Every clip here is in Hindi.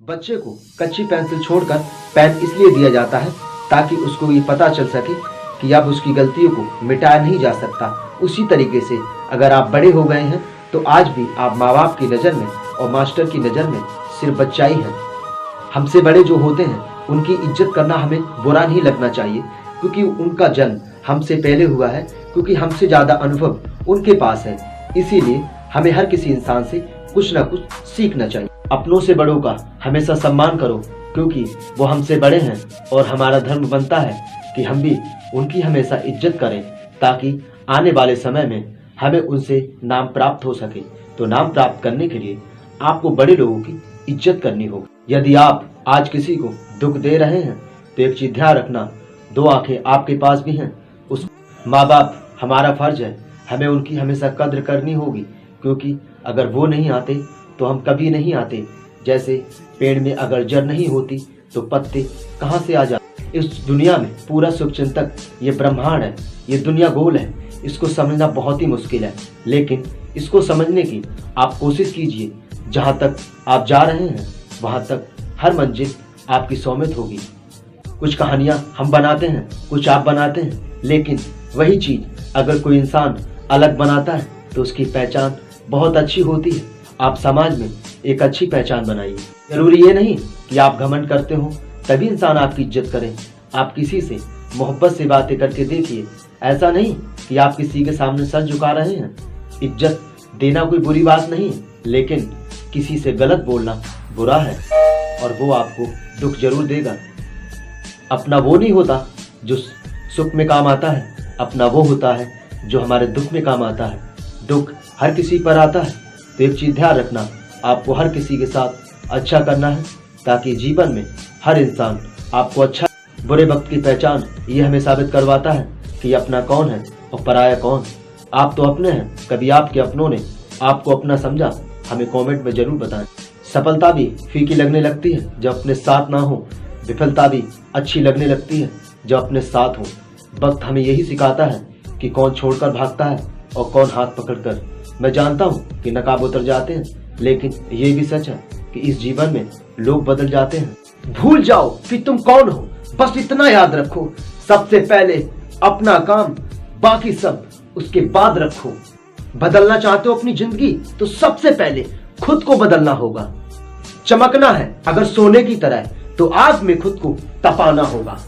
बच्चे को कच्ची पेंसिल छोड़कर पेन इसलिए दिया जाता है ताकि उसको ये पता चल सके कि अब उसकी गलतियों को मिटाया नहीं जा सकता। उसी तरीके से अगर आप बड़े हो गए हैं तो आज भी आप माँ बाप की नज़र में और मास्टर की नज़र में सिर्फ बच्चा ही हैं। हमसे बड़े जो होते हैं उनकी इज्जत करना हमें बुरा नहीं लगना चाहिए, क्योंकि उनका जन्म हमसे पहले हुआ है, क्योंकि हमसे ज़्यादा अनुभव उनके पास है। इसीलिए हमें हर किसी इंसान से कुछ ना कुछ सीखना चाहिए। अपनों से बड़ों का हमेशा सम्मान करो, क्योंकि वो हमसे बड़े हैं और हमारा धर्म बनता है कि हम भी उनकी हमेशा इज्जत करें, ताकि आने वाले समय में हमें उनसे नाम प्राप्त हो सके। तो नाम प्राप्त करने के लिए आपको बड़े लोगों की इज्जत करनी होगी। यदि आप आज किसी को दुख दे रहे हैं तो एक चीज ध्यान रखना, दो आंखें आपके पास भी हैं। उस माँ बाप हमारा फर्ज है, हमें उनकी हमेशा कद्र करनी होगी, क्योंकि अगर वो नहीं आते तो हम कभी नहीं आते। जैसे पेड़ में अगर जड़ नहीं होती तो पत्ते कहाँ से आ जाते। इस दुनिया में पूरा सुख चिंतक ये ब्रह्मांड है, ये दुनिया गोल है। इसको समझना बहुत ही मुश्किल है, लेकिन इसको समझने की आप कोशिश कीजिए। जहाँ तक आप जा रहे हैं वहाँ तक हर मंजिल आपकी सौमित होगी। कुछ कहानियाँ हम बनाते हैं, कुछ आप बनाते हैं, लेकिन वही चीज अगर कोई इंसान अलग बनाता है तो उसकी पहचान बहुत अच्छी होती है। आप समाज में एक अच्छी पहचान बनाइए। जरूरी ये नहीं कि आप घमंड करते हो तभी इंसान आपकी इज्जत करे। आप किसी से मोहब्बत से बातें करके देखिए। ऐसा नहीं कि आप किसी के सामने सर झुका रहे हैं। इज्जत देना कोई बुरी बात नहीं है, लेकिन किसी से गलत बोलना बुरा है और वो आपको दुख जरूर देगा। अपना वो नहीं होता जो सुख में काम आता है, अपना वो होता है जो हमारे दुख में काम आता है। दुख हर किसी पर आता है, तो एक चीज ध्यान रखना, आपको हर किसी के साथ अच्छा करना है, ताकि जीवन में हर इंसान आपको अच्छा। बुरे वक्त की पहचान ये हमें साबित करवाता है कि अपना कौन है और पराया कौन। आप तो अपने हैं, कभी आपके अपनों ने आपको अपना समझा? हमें कमेंट में जरूर बताएं। सफलता भी फीकी लगने लगती है जब अपने साथ ना हो, विफलता भी अच्छी लगने लगती है जब अपने साथ हो। वक्त हमें यही सिखाता है कि कौन छोड़कर भागता है और कौन हाथ पकड़कर। मैं जानता हूँ कि नकाब उतर जाते हैं, लेकिन ये भी सच है कि इस जीवन में लोग बदल जाते हैं। भूल जाओ कि तुम कौन हो, बस इतना याद रखो, सबसे पहले अपना काम, बाकी सब उसके बाद रखो। बदलना चाहते हो अपनी जिंदगी तो सबसे पहले खुद को बदलना होगा। चमकना है अगर सोने की तरह तो आग में खुद को तपाना होगा।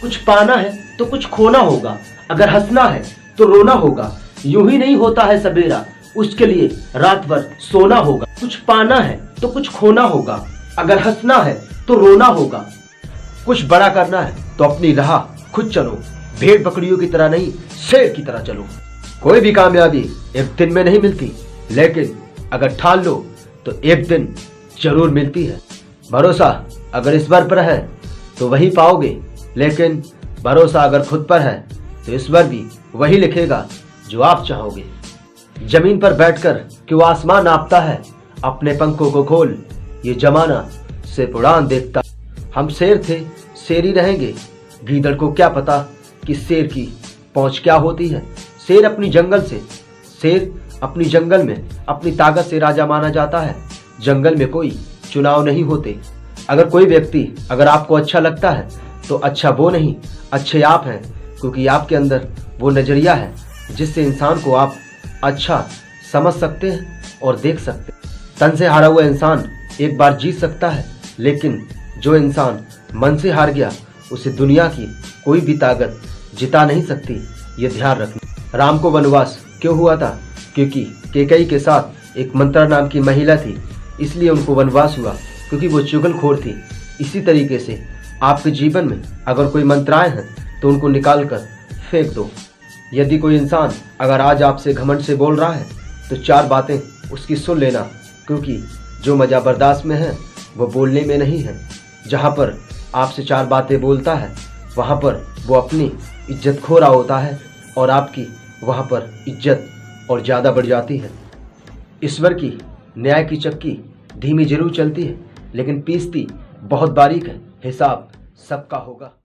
कुछ पाना है तो कुछ खोना होगा। अगर हंसना है तो रोना होगा। यूं ही नहीं होता है सवेरा, उसके लिए रात भर सोना होगा। कुछ पाना है तो कुछ खोना होगा। अगर हंसना है तो रोना होगा। कुछ बड़ा करना है तो अपनी राह खुद चलो, भेड़ बकरियों की तरह नहीं, शेर की तरह चलो। कोई भी कामयाबी एक दिन में नहीं मिलती, लेकिन अगर ठान लो तो एक दिन जरूर मिलती है। भरोसा अगर ईश्वर पर है तो वही पाओगे, लेकिन भरोसा अगर खुद पर है तो ईश्वर भी वही लिखेगा जो आप चाहोगे। जमीन पर बैठकर क्यों आसमान नापता है, अपने पंखों को खोल, ये जमाना सिर्फ उड़ान देखता। हम शेर थे, शेर ही रहेंगे। गीदड़ को क्या पता कि शेर की पहुंच क्या होती है। शेर अपनी जंगल में अपनी ताकत से राजा माना जाता है। जंगल में कोई चुनाव नहीं होते। अगर कोई व्यक्ति अगर आपको अच्छा लगता है तो अच्छा वो नहीं, अच्छे आप हैं, क्योंकि आपके अंदर वो नजरिया है जिससे इंसान को आप अच्छा समझ सकते हैं और देख सकते हैं। तन से हारा हुआ इंसान एक बार जीत सकता है, लेकिन जो इंसान मन से हार गया उसे दुनिया की कोई भी ताकत जिता नहीं सकती। ये ध्यान रखना। राम को वनवास क्यों हुआ था? क्योंकि कैकेयी के साथ एक मंत्रा नाम की महिला थी, इसलिए उनको वनवास हुआ, क्योंकि वो चुगलखोर थी। इसी तरीके से आपके जीवन में अगर कोई मंत्राएं हैं तो उनको निकाल कर फेंक दो। यदि कोई इंसान अगर आज आपसे घमंड से बोल रहा है तो चार बातें उसकी सुन लेना, क्योंकि जो मजा बर्दाश्त में है वो बोलने में नहीं है। जहाँ पर आपसे चार बातें बोलता है वहाँ पर वो अपनी इज्जत खो रहा होता है और आपकी वहाँ पर इज्जत और ज़्यादा बढ़ जाती है। ईश्वर की न्याय की चक्की धीमी जरूर चलती है, लेकिन पीसती बहुत बारीक है। हिसाब सबका होगा।